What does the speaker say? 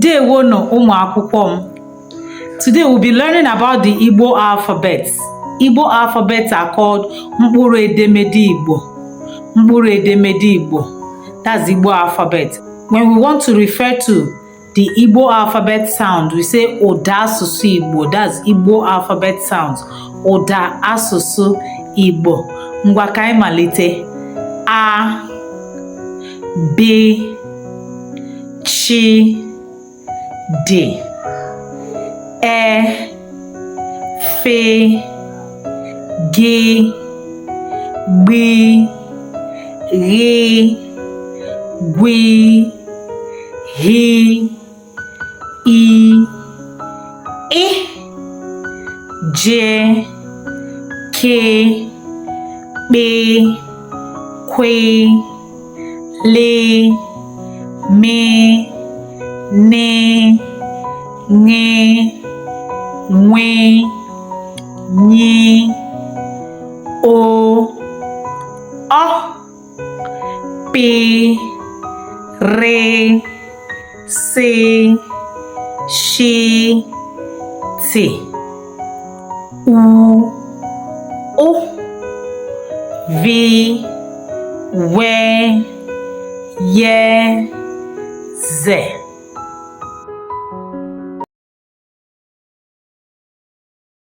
Ndewo no ụmụ akwụkwọ m. Today we'll be learning about the Igbo alphabets. Igbo alphabets are called mkpụrụ edemede Igbo. Mkpụrụ edemede Igbo. That's the Igbo alphabet. When we want to refer to the Igbo alphabet sound, we say ụda asụsụ Igbo. That's Igbo alphabet sounds. Ụda asụsụ Igbo. Ngwa ka anyị malite. A, B, Ch, D, E, F, G, B, R, G, H, I, J, K, B, Q, L, M, N, Ng, Nwe, Ny, O, P, R, S, Š, T, U, V, W, Y, Z.